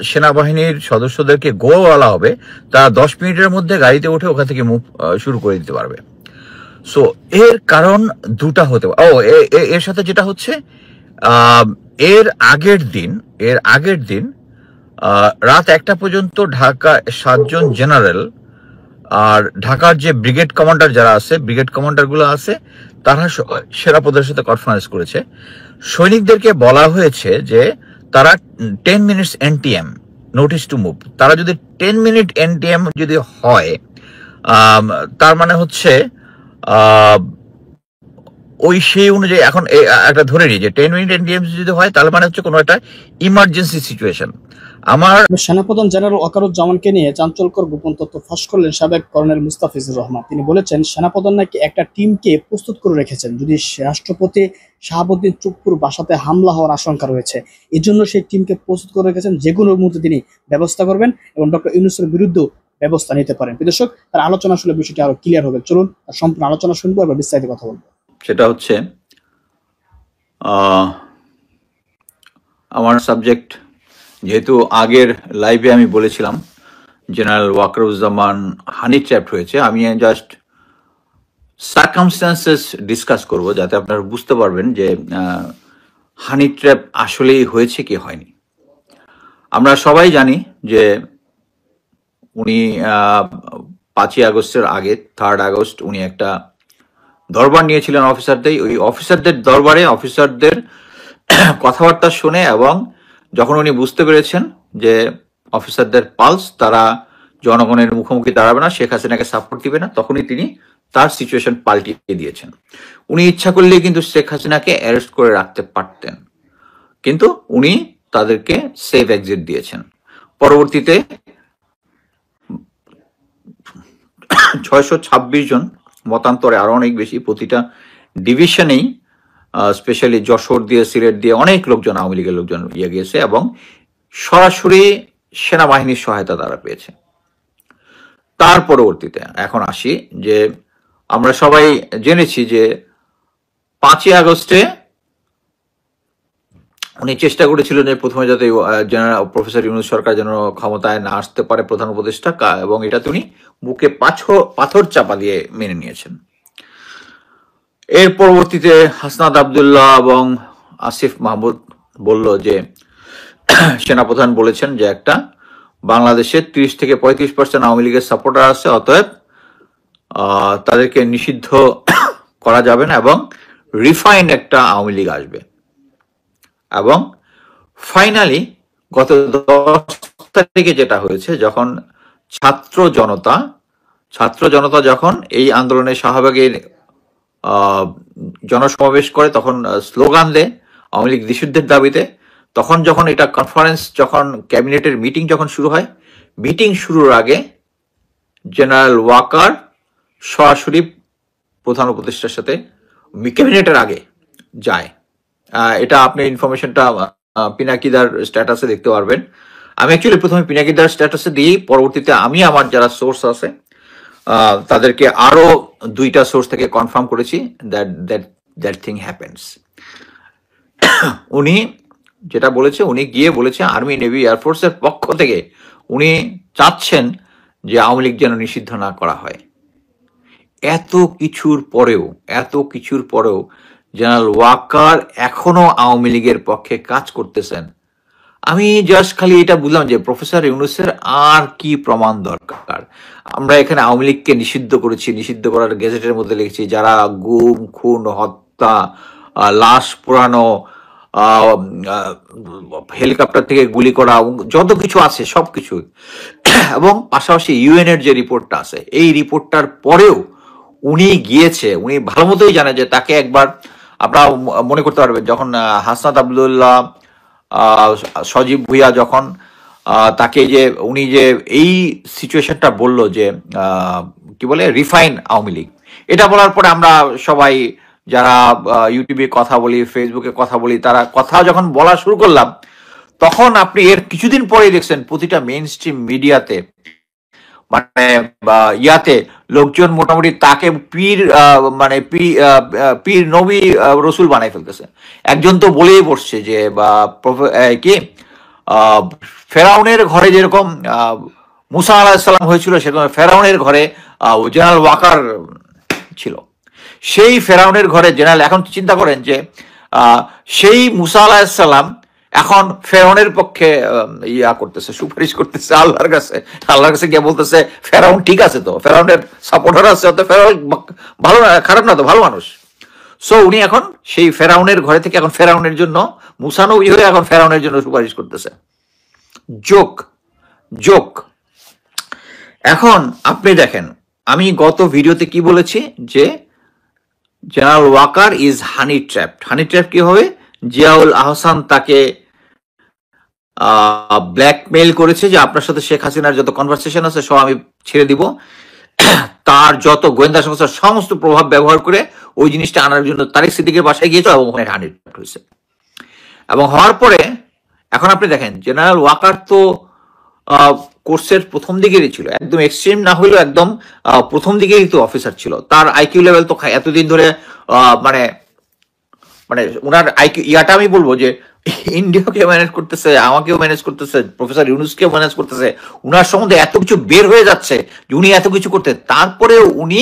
সেনাবাহিনীর সদস্যদেরকে গো বলা হবে, তারা 10 মিনিটের মধ্যে গাড়িতে উঠে ওখান থেকে মুভ শুরু করে দিতে পারবে। সো এর কারণ দুটা হতে পারে। এর সাথে যেটা হচ্ছে, এর আগের দিন রাত 1টা পর্যন্ত ঢাকা 7 জন জেনারেল আর ঢাকার যে ব্রিগেড কমান্ডার যারা আছে, ব্রিগেড কমান্ডার গুলো আছে, তারা সেনাপতির সাথে কনফারেন্স করেছে। সৈনিকদেরকে বলা হয়েছে যে তারা 10 minutes NTM, notice to move, তারা যদি 10 মিনিট এনটিএম যদি হয়, তার মানে হচ্ছে ওই সেই অনুযায়ী এখন একটা ধরে নিই যে 10 মিনিট এনটিএম যদি হয়, তাহলে মানে হচ্ছে কোনো একটা ইমার্জেন্সি সিচুয়েশন। আমার সেনাপ্রধান জেনারেল ওয়াকারুজ্জামানকে নিয়ে চাঞ্চল্যকর গোপন তথ্য ফাঁস করলেন সাবেক কর্নেল মুস্তাফিজুর রহমান। তিনি বলেছেন সেনাপ্রধান নাকি একটা টিমকে প্রস্তুত করে রেখেছেন যদি রাষ্ট্রপতি শাহাবুদ্দিন চুপ্পুর বাসাতে হামলা হওয়ার আশঙ্কা রয়েছে। এই জন্য সেই টিমকে প্রস্তুত করে রেখেছেন, যেগুলোর মুহূর্তে তিনি ব্যবস্থা করবেন এবং ডক্টর ইউনূসের বিরুদ্ধে ব্যবস্থা নিতে পারেন। দর্শক, তার আলোচনা আসলে বিষয়টি আরো ক্লিয়ার হবে। চলুন তার সম্পূর্ণ আলোচনা শুনবো, এবার বিস্তারিত কথা বলবো। সেটা হচ্ছে আমার সাবজেক্ট, যেহেতু আগের লাইভে আমি বলেছিলাম জেনারেল ওয়াকারুজ্জামান হানি ট্র্যাপ হয়েছে, আমি জাস্ট সার্কামস্ট্যান্সেস ডিসকাস করব যাতে আপনারা বুঝতে পারবেন যে হানি ট্র্যাপ আসলেই হয়েছে কি হয়নি। আমরা সবাই জানি যে উনি 5ই আগস্টের আগে 3 আগস্ট উনি একটা দরবার নিয়েছিলেন অফিসারদের। ওই অফিসারদের দরবারে অফিসারদের কথাবার্তা শুনে এবং যখন উনি বুঝতে পেরেছেন যে অফিসারদের পালস, তারা জনগণের মুখোমুখি দাঁড়াবে না, শেখ হাসিনাকে সাপোর্ট দিবে না, তখনই তিনি তার সিচুয়েশন পাল্টিয়ে দিয়েছেন। উনি ইচ্ছা করলেই কিন্তু শেখ হাসিনাকে অ্যারেস্ট করে রাখতে পারতেন, কিন্তু উনি তাদেরকে সেফ এক্সিট দিয়েছেন। পরবর্তীতে 626 জন মতান্তরে আরো অনেক বেশি, প্রতিটা ডিভিশনেই স্পেশালি যশোর দিয়ে সিলেট দিয়ে অনেক লোকজন, আওয়ামী লীগের লোকজন গিয়েছে এবং সরাসরি সেনাবাহিনীর সহায়তা তারা পেয়েছে। তার পরবর্তীতে এখন আসি যে আমরা সবাই জেনেছি যে 5ই আগস্টে উনি চেষ্টা করেছিলেন যে প্রথমে যাতে জেনারেল প্রফেসর ইউনূস সরকার যেন ক্ষমতায় না আসতে পারে প্রধান উপদেষ্টা, এবং এটা তিনি বুকে পাথর চাপা দিয়ে মেনে নিয়েছেন। এর পরবর্তীতে হাসনাত আবদুল্লাহ এবং আসিফ মাহমুদ বলল যে সেনাপ্রধান বলেছেন যে একটা বাংলাদেশে 30 থেকে 35% আওয়ামী লীগের সাপোর্টার আছে, অতএব তাদেরকে নিষিদ্ধ করা যাবে না এবং রিফাইন্ড একটা আওয়ামী লীগ আসবে। এবং ফাইনালি গত 10 তারিখে যেটা হয়েছে, যখন ছাত্র জনতা যখন এই আন্দোলনে শাহবাগের জনসমাবেশ করে, তখন স্লোগান দেয় আওয়ামী লীগ নিষিদ্ধের দাবিতে, তখন যখন এটা কনফারেন্স, যখন ক্যাবিনেটের মিটিং যখন শুরু হয়, মিটিং শুরুর আগে জেনারেল ওয়াকার সরাসরি প্রধান উপদেষ্টার সাথে ক্যাবিনেটের আগে যায়। এটা আপনি ইনফরমেশনটা পিনাকিদার স্ট্যাটাসে দেখতে পারবেন। আমি অ্যাকচুয়ালি প্রথমে পিনাকিদার স্ট্যাটাসে দিই, পরবর্তীতে আমি আমার যারা সোর্স আছে তাদেরকে আরো 2টা সোর্স থেকে কনফার্ম করেছি দ্যাট থিং হ্যাপেন্স। উনি যেটা বলেছে, উনি গিয়ে বলেছে আর্মি, নেভি, এয়ারফোর্সের পক্ষ থেকে উনি চাচ্ছেন যে আওয়ামী লীগ যেন নিষিদ্ধ না করা হয়। এত কিছুর পরেও জেনারেল ওয়াকার এখনো আওয়ামী লীগের পক্ষে কাজ করতেছেন। আমি জাস্ট খালি এটা বুঝলাম যে প্রফেসর ইউনূসের আর কি প্রমাণ দরকার। আমরা এখানে আওয়ামী লীগকে নিষিদ্ধ করেছি, নিষিদ্ধ করার গেজেটের মধ্যে লিখেছি যারা গুম, খুন, হত্যা, লাশ পোড়ানো, হেলিকপ্টার থেকে গুলি করা, যত কিছু আছে সবকিছু, এবং পাশাপাশি ইউএন এর যে রিপোর্টটা আছে, এই রিপোর্টটার পরেও উনি গিয়েছে। উনি ভালো মতোই জানে যে তাকে একবার, আপনারা মনে করতে পারবেন যখন হাসনাত আবদুল্লাহ, সজীব ভুইয়া যখন তাকে যে উনি যে এই সিচুয়েশনটা বললো যে কি বলে রিফাইন আওয়ামী লীগ, এটা বলার পরে আমরা সবাই যারা ইউটিউবে কথা বলি, ফেসবুকে কথা বলি, তারা কথা যখন বলা শুরু করলাম, তখন আপনি এর কিছুদিন পরেই দেখছেন প্রতিটা মেইন স্ট্রিম মিডিয়াতে মানে ইয়াতে লোকজন মোটামুটি তাকে পীর মানে পীর নবী রসুল বানাই ফেলতেছে। একজন তো বলেই বসছে যে কি আহ, ফেরাউনের ঘরে যেরকম মুসা আলাহিসাল্লাম হয়েছিল, সেরকম ফেরাউনের ঘরে জেনারেল ওয়াকার ছিল। সেই ফেরাউনের ঘরে জেনারেল, এখন চিন্তা করেন যে সেই মুসা আলাহিসাল্লাম এখন ফেরাউনের পক্ষে ইয়া করতেছে, সুপারিশ করতেছে আল্লাহর কাছে গিয়ে বলতেছে ফেরাউন ঠিক আছে, তো ফেরাউনের সাপোর্টার আছে, তো ফেরাউন ভালো না, খারাপ না, তো ভালো মানুষ। সো উনি এখন সেই ফেরাউনের ঘরে থেকে এখন ফেরাউনের জন্য, মুসা নবী হয়ে এখন ফেরাউনের জন্য সুপারিশ করতেছে। Joke joke. এখন আপনি দেখেন, আমি গত ভিডিওতে কি বলেছি যে general Waker is honey trap. Honey trap কি হবে? জিয়াউল আহসান তাকে ব্ল্যাকমেইল করেছে যে আপনার সাথে শেখ হাসিনার যত কনভারসেশন আছে সব আমি ছেড়ে দিব, তার যত গোয়েন্দা সংস্থার সমস্ত প্রভাব ব্যবহার করে ওই জিনিসটা আনার জন্য তারেক সিদ্দিকের বাসায় গিয়েছিল এবং ওখানে হানি ট্র্যাপ হয়েছে। এবং হওয়ার পরে এখন আপনি দেখেন জেনারেল ওয়াকার তো কোর্সের প্রথম দিকেরই ছিল, একদম এক্সট্রিম না হলেও একদম প্রথম দিকেই তো অফিসার ছিল। তার আইকিউ লেভেল তো এতদিন ধরে মানে মানে ওনার আইকিউ ইয়াটা আমি বলবো যে ইন্ডিয়াকে ম্যানেজ করতেছে, আমাকেও ম্যানেজ করতেছে, প্রফেসর ইউনুসকেও ম্যানেজ করতেছে, উনার সম্বন্ধে এত কিছু বের হয়ে যাচ্ছে যে উনি এত কিছু করতে, তারপরেও উনি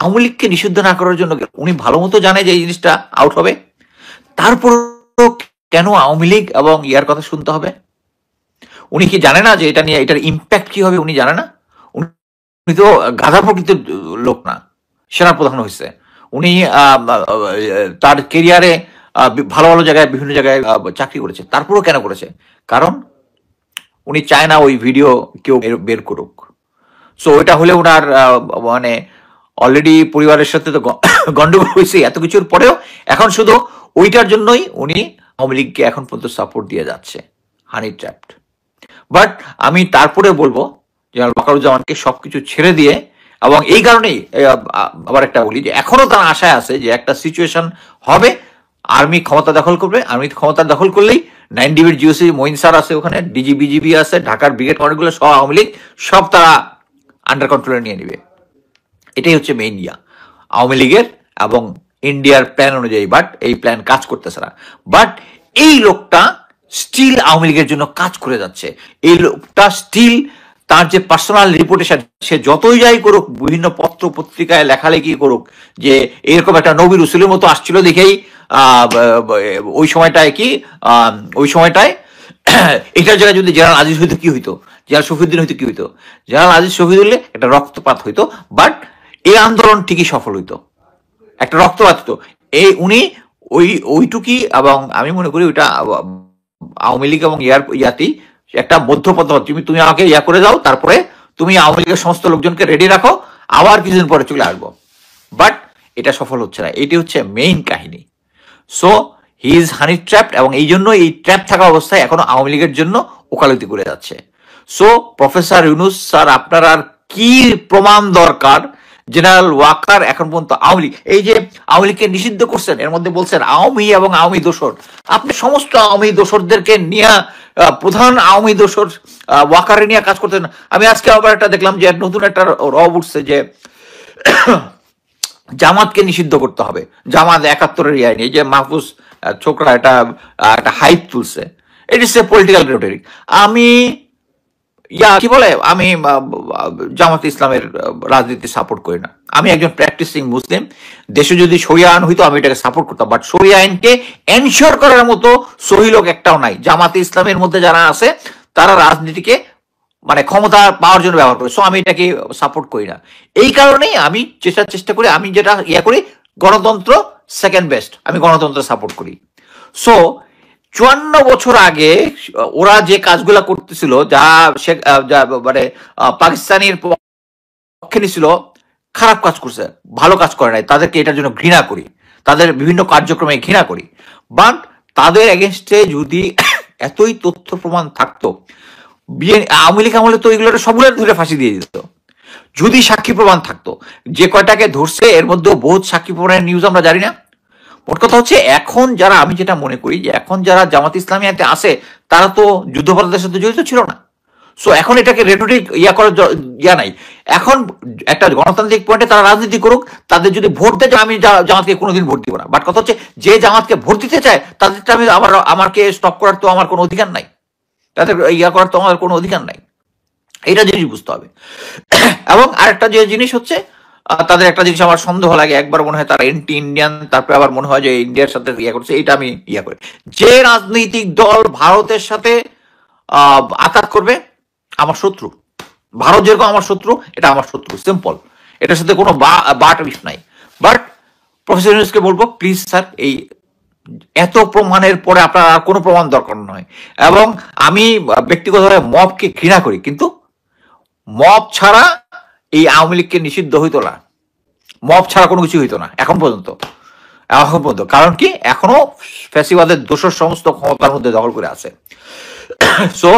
আওয়ামী লীগকে নিষিদ্ধ না করার জন্য, উনি ভালো মতো জানে যে এই জিনিসটা আউট হবে, তারপরেও কেন আওয়ামী লীগ এবং ইয়ার কথা শুনতে হবে? উনি কি জানে না যে এটা নিয়ে এটার ইম্প্যাক্ট কি হবে? উনি জানে না? উনি তো গাধা প্রকৃতির লোক না, সেনাপ্রধান হয়েছে উনি, তার কেরিয়ারে ভালো ভালো জায়গায় বিভিন্ন জায়গায় চাকরি করেছে, তারপরেও কেন করেছে? কারণ উনি চায় না ওই ভিডিও কেউ বের করুক। সো ওইটা হলে ওনার মানে অলরেডি পরিবারের সাথে তো গন্ডগোল হয়েছে এত কিছুর পরেও, এখন শুধু ওইটার জন্যই উনি আওয়ামী লীগকে এখন পর্যন্ত সাপোর্ট দিয়ে যাচ্ছে, হানি ট্র্যাপড। বাট আমি তারপরে বলবো জেনারেল ওয়াকারুজ্জামানকে সবকিছু ছেড়ে দিয়ে, এবং এই কারণেই আবার একটা বলি যে এখনো তার আশায় আছে যে একটা সিচুয়েশন হবে, আর্মি ক্ষমতা দখল করবে, আর্মি ক্ষমতা দখল করলেই 9DB জিওসি মঈন স্যার আছে, ওখানে ডিজি বিজিবি আছে, ঢাকার ব্রিগেড কমান্ডগুলো সব আওয়ামী লীগ সব তারা আন্ডার কন্ট্রোলে নিয়ে নেবে। এটাই হচ্ছে মেইন ইয়া আওয়ামী লীগের এবং ইন্ডিয়ার প্ল্যান অনুযায়ী। বাট এই প্ল্যান কাজ করতেছে না। বাট এই লোকটা স্টিল আওয়ামী লীগের জন্য কাজ করে যাচ্ছে। এই লোকটা স্টিল তার যে পার্সোনাল রিপোর্টেশন, সে যতই যাই করুক, বিভিন্ন পত্র পত্রিকায় লেখালেখি করুক যে এরকম একটা নবী রসুলের মতো আসছিল দেখেই ওই সময়টায় ওই সময়টায় এটার জায়গায় যদি জেনারেল আজিজ হইতো কি হইতো, জেনারেল শফিউদ্দিন হইতো কি হইতো, জেনারেল আজিজ শফিদ হইলে একটা রক্তপাত হইতো, বাট এই আন্দোলন ঠিকই সফল হইতো, একটা রক্তপাত হইতো। উনি ওইটুকি, এবং আমি মনে করি ওইটা আওয়ামী লীগ এবং ইয়াতেই একটা মধ্যপথ। তুমি আমাকে ইয়া করে যাও, তারপরে তুমি আওয়ামী লীগের সমস্ত লোকজনকে রেডি রাখো, আবার কিছুদিন পরে চলে আসবো। বাট এটা সফল হচ্ছে না, এটি হচ্ছে মেইন কাহিনী। So he is honey trapped, এবং এই জন্য এই ট্র্যাপ থাকা অবস্থায় এখনো আওয়ামী লীগের জন্য ওকালতি করে যাচ্ছে। সো প্রফেসর ইউনুস স্যার, আপনার আর কি প্রমাণ দরকার? জেনারেল ওয়াকার এখন পর্যন্ত আওয়ামী লীগ, এই যে আওয়ামী লীগকে নিষিদ্ধ করছেন, এর মধ্যে বলছেন আওয়ামী এবং আওয়ামী দোসর, আপনি সমস্ত আওয়ামী দোসরদেরকে নিয়ে, প্রধান আওয়ামী দোসর ওয়াকারে নিয়ে কাজ করতেন। আমি আজকে আবার একটা দেখলাম যে নতুন একটা রব উঠছে যে জামাতকে নিষিদ্ধ করতে হবে, জামাত 71-এর আইন, এই যে মাহফুজ ছোকরা একটা হাইপ তুলছে, ইট ইস এ পলিটিক্যাল রেটরিক। আমি কি বলে, আমি জামাত ইসলামের রাজনীতি সাপোর্ট করি না। আমি একজন প্র্যাকটিসিং মুসলিম, দেশে যদি শরিয়া আইন হইতো আমি এটাকে সাপোর্ট করতাম, বাট শরিয়া আইনকে এনশিওর করার মতো সহি লোক একটাও নাই। জামাতে ইসলামের মধ্যে যারা আছে তারা রাজনীতিকে মানে ক্ষমতা পাওয়ার জন্য ব্যবহার করে। সো আমি এটাকে সাপোর্ট করি না। এই কারণেই আমি চেষ্টা করি, আমি যেটা করি, গণতন্ত্র সেকেন্ড বেস্ট, আমি গণতন্ত্র সাপোর্ট করি। সো 54 বছর আগে ওরা যে কাজগুলা করতেছিল, যা মানে পাকিস্তানের পক্ষে নিছিল, খারাপ কাজ করছে, ভালো কাজ করে নাই, তাদেরকে এটার জন্য ঘৃণা করি, তাদের বিভিন্ন কার্যক্রমে ঘৃণা করি। বাট তাদের এগেনস্টে যদি এতই তথ্য প্রমাণ থাকতো, আওয়ামী লীগ আমলে তো এগুলো সবগুলো ধরে ফাঁসি দিয়ে দিত যদি সাক্ষী প্রমাণ থাকতো। যে কয়টাকে ধরছে এর মধ্যে বহুত সাক্ষী প্রমাণের নিউজ আমরা জানি না। মোট কথা হচ্ছে, এখন যারা, আমি যেটা মনে করি যে এখন যারা জামাত ইসলামিয়াতে আছে তারা তো যুদ্ধাপরাধের সাথে জড়িত ছিল না। সো এখন এটাকে রেটরিক করার নাই। এখন একটা গণতান্ত্রিক পয়েন্টে তারা রাজনীতি করুক, তাদের যদি ভোট দেয়, আমি জামাতকে কোনোদিন ভোট দিব না। বাট কথা হচ্ছে, যে জামাতকে ভোট দিতে চায় তাদেরটা আমি আমাকে স্টপ করার তো আমার কোনো অধিকার নাই। তাদের ইয়া করার তো আমাদের কোনো অধিকার নাই। এটা জিনিস বুঝতে হবে। এবং আরেকটা যে জিনিস হচ্ছে, তাদের একটা জিনিস আমার সন্দেহ লাগে, একবার মনে হয় তারা এন্টি ইন্ডিয়ান, তারপরে আবার মনে হয় যে ইন্ডিয়ার সাথে ইয়া করছে। এটা আমি ইয়া করি, যে রাজনৈতিক দল ভারতের সাথে আঘাত করবে আমার শত্রু। ভারত যেরকম আমার শত্রু, এটা আমার শত্রু, সিম্পল। এটার সাথে কোনো বাট বিষ নাই। বাট প্রফেসর ইউনূসকে বলবো, প্লিজ স্যার, এই এত প্রমাণের পরে আপনার আর কোনো প্রমাণ দরকার নয়। এবং আমি ব্যক্তিগতভাবে মবকে ঘৃণা করি, কিন্তু মব ছাড়া এই আওয়ামী লীগকে নিষিদ্ধ হইতো না, মব ছাড়া কোনো কিছু হইতো না এখন পর্যন্ত। কারণ কি, এখনো ফ্যাসিবাদের দোষর সমস্ত ক্ষমতার মধ্যে দখল করে আছে। সো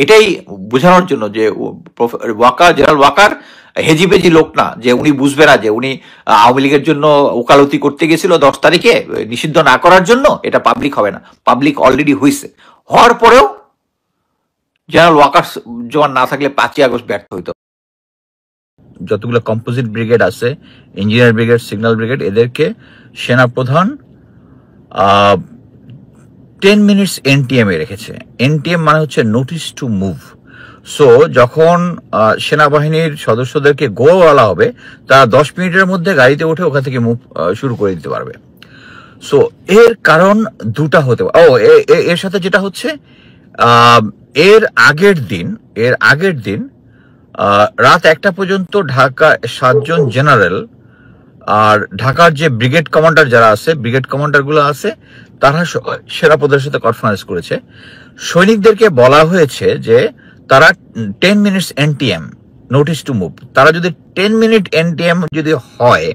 এটাই বোঝানোর জন্য যে ওয়াকার, জেনারেল ওয়াকার হেজিবেজি লোক না, যে উনি বুঝবে না যে উনি আওয়ামী লীগের জন্য ওকালতি করতে গেছিল 10 তারিখে নিষিদ্ধ না করার জন্য। এটা পাবলিক হবে না, পাবলিক অলরেডি হয়েছে। হওয়ার পরেও জেনারেল ওয়াকার জোয়ান না থাকলে 5ই আগস্ট ব্যর্থ হইতো। যতগুলো কম্পোজিট ব্রিগেড আছে, ইঞ্জিনিয়ার ব্রিগেড, সিগন্যাল ব্রিগেড, এদেরকে সেনাপ্রধান 10 মিনিটস NTM এ রেখেছে। NTM মানে হচ্ছে নোটিস টু মুভ। সো যখন সেনাবাহিনীর সদস্যদেরকে গো বলা হবে, তারা 10 মিনিটের মধ্যে গাড়িতে উঠে ওখান থেকে মুভ শুরু করে দিতে পারবে। সো এর কারণ দুটা হতে পারে। এর সাথে যেটা হচ্ছে, এর আগের দিন রাত 1টা পর্যন্ত ঢাকা 7 জন জেনারেল আর ঢাকার যে ব্রিগেড কমান্ডার যারা আছে, ব্রিগেড কমান্ডার গুলো আছে, তারা সেনাপ্রধানের সাথে কনফারেন্স করেছে। সৈনিকদেরকে বলা হয়েছে যে তারা 10 minutes NTM, notice to move. তারা যদি 10 মিনিট NTM যদি হয়,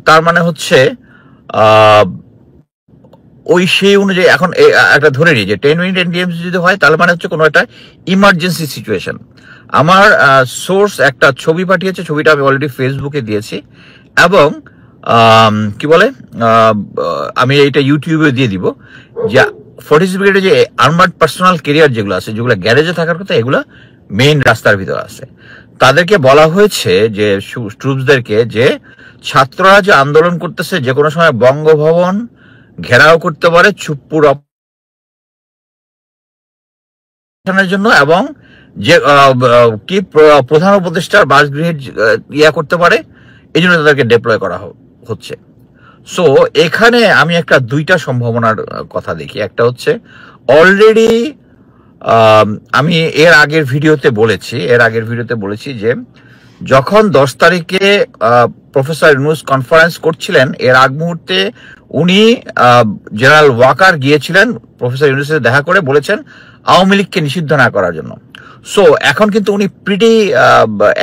তার মানে হচ্ছে ওই সেই অনুযায়ী এখন একটা ধরে নিই যে 10 মিনিট NTM যদি হয়, তাহলে মানে হচ্ছে কোনো একটা ইমার্জেন্সি সিচুয়েশন। আমার সোর্স একটা ছবি পাঠিয়েছে, ছবিটা আমি অলরেডি ফেসবুকে দিয়েছি, এবং কি বলে, আমি এইটা ইউটিউবে দিয়ে দিব, যে 46 ব্রিগেডে যে আর্মার্ড পার্সোনাল ক্যারিয়ার যেগুলো আছে, যেগুলো গ্যারেজে থাকার কথা, এগুলো মেইন রাস্তার ভিতরে আছে। তাদেরকে বলা হয়েছে যে ট্রুপসদেরকে, যে ছাত্ররা যে আন্দোলন করতেছে, যে কোনো সময় বঙ্গভবন ঘেরাও করতে পারে চুপ্পুর অপারেশনের জন্য, এবং যে কি প্রধান উপদেষ্টার বাসগৃহের ইয়া করতে পারে, এই জন্য তাদেরকে ডিপ্লয় করা হচ্ছে। সো এখানে আমি একটা দুইটা সম্ভাবনার কথা দেখি। একটা হচ্ছে, অলরেডি আমি এর আগের ভিডিওতে বলেছি যে যখন 10 তারিখে প্রফেসর ইউনূস কনফারেন্স করছিলেন, এর আগ মুহূর্তে উনি জেনারেল ওয়াকার গিয়েছিলেন, প্রফেসর ইউনূসের দেখা করে বলেছেন আওয়ামী লীগকে নিষিদ্ধ না করার জন্য। সো এখন কিন্তু উনি প্রিটি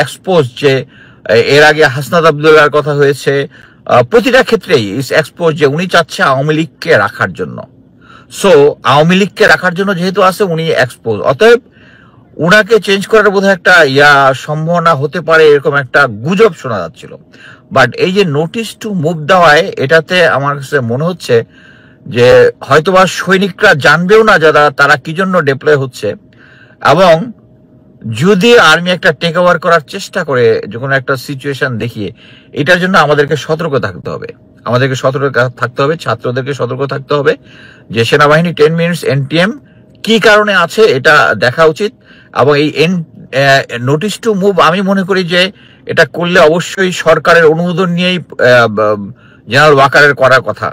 এক্সপোজ, যে এর আগে হাসনাত আব্দুল্লাহর কথা হয়েছে, প্রতিটা ক্ষেত্রেই এক্সপোজ যে উনি চাচ্ছে আওয়ামী লীগকে রাখার জন্য। সো আওয়ামী লীগকে রাখার জন্য যেহেতু আছে, উনি এক্সপোজ, অতএব উনাকে চেঞ্জ করার বোধহয় একটা সম্ভাবনা হতে পারে, এরকম একটা গুজব শোনা যাচ্ছিল। বাট এই যে নোটিস টু মুভ দেওয়ায়, এটাতে আমার কাছে মনে হচ্ছে যে হয়তোবা সৈনিকরা জানবেও না যারা তারা কি জন্য ডিপ্লয় হচ্ছে, এবং যদি আর্মি একটা টেক ওভার করার চেষ্টা করে যে কোনো একটা সিচুয়েশন দেখিয়ে, এটার জন্য আমাদেরকে সতর্ক থাকতে হবে। ছাত্রদেরকে সতর্ক থাকতে হবে যে সেনাবাহিনী 10 মিনিটস NTM কি কারণে আছে এটা দেখা উচিত। এবং এই নোটিস টু মুভ আমি মনে করি যে এটা করলে অবশ্যই সরকারের অনুমোদন নিয়েই জেনারেল ওয়াকারের করার কথা।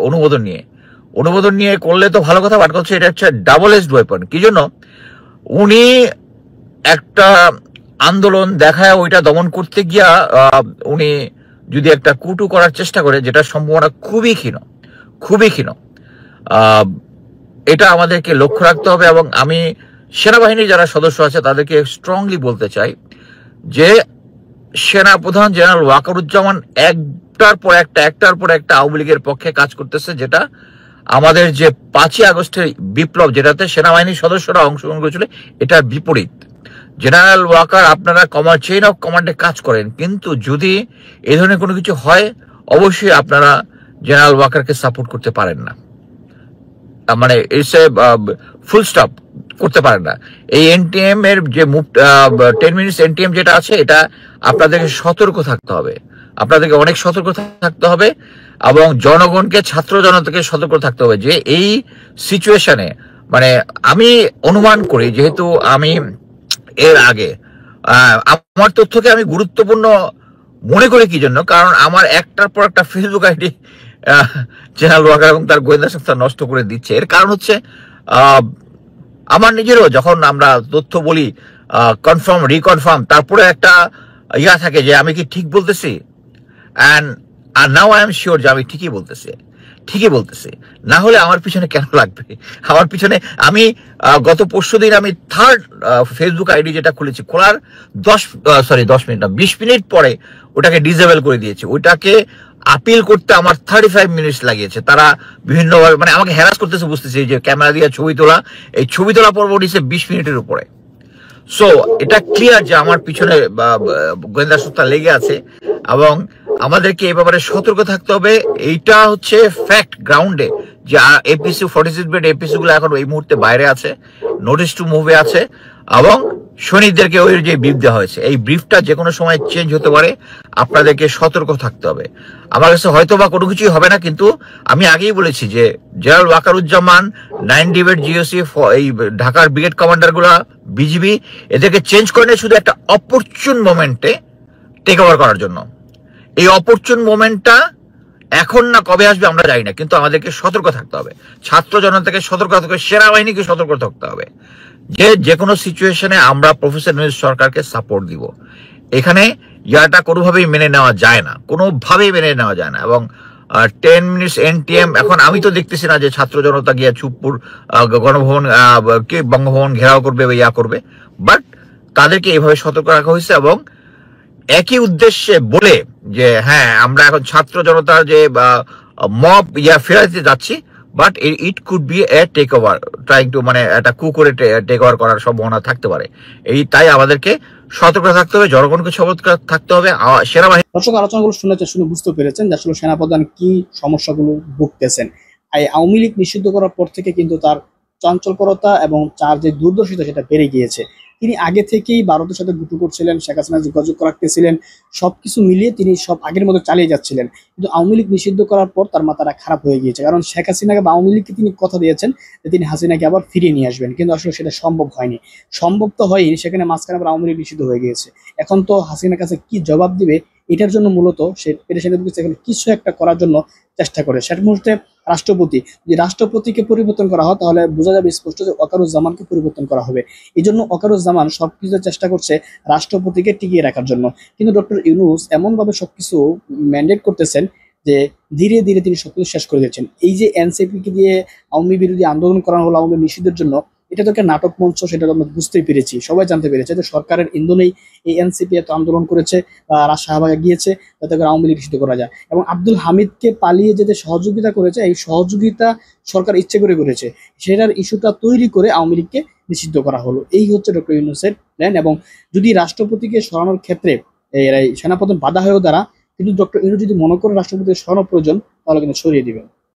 অনুমোদন নিয়ে করলে তো ভালো কথা, বাট হচ্ছে এটা হচ্ছে ডাবল এজড ওয়েপন। কি জন্য, উনি একটা আন্দোলন দেখায় ওইটা দমন করতে গিয়া উনি যদি একটা কুটু করার চেষ্টা করে, যেটা সম্ভাবনা খুবই ক্ষীণ, এটা আমাদেরকে লক্ষ্য রাখতে হবে। এবং আমি সেনাবাহিনীর যারা সদস্য আছে তাদেরকে স্ট্রংলি বলতে চাই যে সেনাপ্রধান জেনারেল ওয়াকারুজ্জামান একটার পর একটা আওয়ামী লীগের পক্ষে কাজ করতেছে, যেটা আমাদের যে 5ই আগস্টের বিপ্লব, যেটাতে সেনাবাহিনীর সদস্যরা অংশগ্রহণ করেছিল, এটার বিপরীত। জেনারেল ওয়াকার, আপনারা চেইন অফ কমান্ডে কাজ করেন, কিন্তু যদি এই ধরনের কোনো কিছু হয়, অবশ্যই আপনারা জেনারেল ওয়াকারকে সাপোর্ট করতে পারেন না, মানে ইটস এ ফুল স্টপ করতে পারেন না। এই NTM এর যে 10 মিনিটস NTM যেটা আছে, এটা আপনাদেরকে সতর্ক থাকতে হবে, অনেক সতর্ক থাকতে হবে, এবং জনগণকে, ছাত্র জনতাকে সতর্ক থাকতে হবে যে এই সিচুয়েশনে মানে আমি অনুমান করি, যেহেতু আমি এর আগে আমার তথ্যকে আমি গুরুত্বপূর্ণ মনে করি কি জন্য, কারণ আমার একটার পর একটা ফেসবুক আইডি জেনারেল ওয়াকার এবং তার গোয়েন্দা সংস্থা নষ্ট করে দিচ্ছে। এর কারণ হচ্ছে আহ, আমার নিজেরও যখন আমরা তথ্য বলি কনফার্ম রিকনফার্ম, তারপরে একটা ইয়া থাকে যে আমি কি ঠিক বলতেছি, অ্যান্ড আর নাও আই এম শিওর যে আমি ঠিকই বলতেছি। না হলে আমার পিছনে কেন লাগবে? আমার পিছনে আমি গত পরশুদিন আমি থার্ড ফেসবুক আইডি যেটা খুলেছি, খোলার 10 মিনিট না 20 মিনিট পরে ওটাকে ডিসেবল করে দিয়েছে। ওইটাকে আপিল করতে আমার 35 মিনিটস লাগিয়েছে। তারা বিভিন্ন মানে আমাকে হ্যারাস করতেছে, বুঝতেছি যে ক্যামেরা দিয়ে ছবি তোলা, এই ছবি তোলা পর্ব নিচ্ছে 20 মিনিটের উপরে। সো এটা ক্লিয়ার যে আমার পিছনে গোয়েন্দা সংস্থা লেগে আছে এবং আমাদেরকে এই ব্যাপারে সতর্ক থাকতে হবে। এইটা হচ্ছে ফ্যাক্ট গ্রাউন্ডে, যে এপিসি 46 বেড এপিসি গুলো এখন এই মুহূর্তে বাইরে আছে, নোটিস টু মুভে আছে এবং সৈনিকদেরকে ওই যে ব্রিফ দেওয়া হয়েছে, এই ব্রিফটা যে কোনো সময় চেঞ্জ হতে পারে। আপনাদেরকে সতর্ক থাকতে হবে। আমার কাছে হয়তো বা কোনো কিছুই হবে না, কিন্তু আমি আগেই বলেছি যে জেনারেল ওয়াকারুজ্জামান, 9 ডিভিড জিওসি, এই ঢাকার ব্রিগেড কমান্ডার গুলা, বিজিবি, এদেরকে চেঞ্জ করে নিয়ে শুধু একটা অপরচুন মোমেন্টে টেক ওভার করার জন্য। এই অপরচুন মোমেন্টটা এখন না কবে আসবে আমরা জানি না, কিন্তু আমাদেরকে সতর্ক থাকতে হবে। ছাত্র জনতাকে সতর্ক থাকতে হবে, সেনাবাহিনীকে সতর্ক থাকতে হবে যে কোনো সিচুয়েশনে আমরা প্রফেসর ইউনূস সরকারকে সাপোর্ট দিব। এখানে ইয়াটা কোনোভাবেই মেনে নেওয়া যায় না, এবং 10 মিনিটস এনটিএম। এখন আমি তো দেখতেছি না যে ছাত্র জনতা গিয়ে চুপপুর গণভবন বঙ্গভবন ঘেরাও করবে বা ইয়া করবে, বাট তাদেরকে এইভাবে সতর্ক রাখা হয়েছে এবং একই উদ্দেশ্যে বলে যে হ্যাঁ আমরা এখন ছাত্র জনতার যে মব ফেরাতে যাচ্ছি, but it could be a takeover, trying to মানে একটা কু করে টেক ওভার করার সম্ভাবনা থাকতে পারে। তাই আমাদেরকে সতর্ক থাকতে হবে, জনগণকে সতর্ক থাকতে হবে। সেনাবাহিনী দর্শক আলোচনাগুলো শুনে বুঝতে পেরেছেন যে আসলে সেনাপ্রধান কি সমস্যাগুলো ভুগতেছেন। এই আওয়ামী লীগ নিষিদ্ধ করার পর থেকে কিন্তু তার চঞ্চলকরতা এবং তার যে দূরদর্শিতা সেটা বেড়ে গিয়েছে। তিনি আগে থেকেই ভারতের সাথে গুটু করছিলেন, শেখ হাসিনা যোগাযোগ রাখতেছিলেন, সবকিছু মিলিয়ে তিনি সব আগের মতো চালিয়ে যাচ্ছিলেন। কিন্তু আওয়ামী লীগ নিষিদ্ধ করার পর তার মাথাটা খারাপ হয়ে গিয়েছে, কারণ শেখ হাসিনাকে বা আওয়ামী লীগকে তিনি কথা দিয়েছেন যে তিনি হাসিনাকে আবার ফিরিয়ে নিয়ে আসবেন, কিন্তু আসলে সেটা সম্ভব হয়নি। সম্ভব তো হয়নি, সেখানে মাঝখানে আবার আওয়ামী লীগ নিষিদ্ধ হয়ে গিয়েছে। এখন তো হাসিনার কাছে কি জবাব দিবে, এটার জন্য মূলত সে পেরেশানি কিছু একটা করার জন্য চেষ্টা করে। সেটা মুহূর্তে রাষ্ট্রপতি, যদি রাষ্ট্রপতিকে পরিবর্তন করা হয় তাহলে বোঝা যাবে স্পষ্ট যে ওয়াকারুজ্জামানকে পরিবর্তন করা হবে। এই জন্য ওয়াকারুজ্জামান সবকিছু চেষ্টা করছে রাষ্ট্রপতিকে টিকিয়ে রাখার জন্য, কিন্তু ডক্টর ইউনূস এমন ভাবে সবকিছু ম্যান্ডেট করতেছেন যে ধীরে ধীরে তিনি সবকিছু শেষ করে দিচ্ছেন। এই যে এনসিপিকে দিয়ে আওয়ামী বিরোধী আন্দোলন করানো হলো আওয়ামী নিষিদ্ধের জন্য, এটা তো একটা নাটক মঞ্চ, সেটা তো আমরা বুঝতেই পেরেছি, সবাই জানতে পেরেছে যে সরকারের ইন্ধনেই এই এনসিপি এত আন্দোলন করেছে, শাহবাগে গিয়েছে যাতে করে আওয়ামী লীগ নিষিদ্ধ করা যায়। এবং আব্দুল হামিদকে পালিয়ে যেতে সহযোগিতা করেছে, এই সহযোগিতা সরকার ইচ্ছে করে করেছে, সেটার ইস্যুটা তৈরি করে আওয়ামী লীগকে নিষিদ্ধ করা হলো। এই হচ্ছে ডক্টর ইউনূসের প্ল্যান। এবং যদি রাষ্ট্রপতিকে সরানোর ক্ষেত্রে সেনাপ্রধান বাধা হয়েও দাঁড়া, কিন্তু ডক্টর ইউনূস যদি মনে করে রাষ্ট্রপতিকে সরানো প্রয়োজন, তাহলে কিন্তু সরিয়ে দিবেন।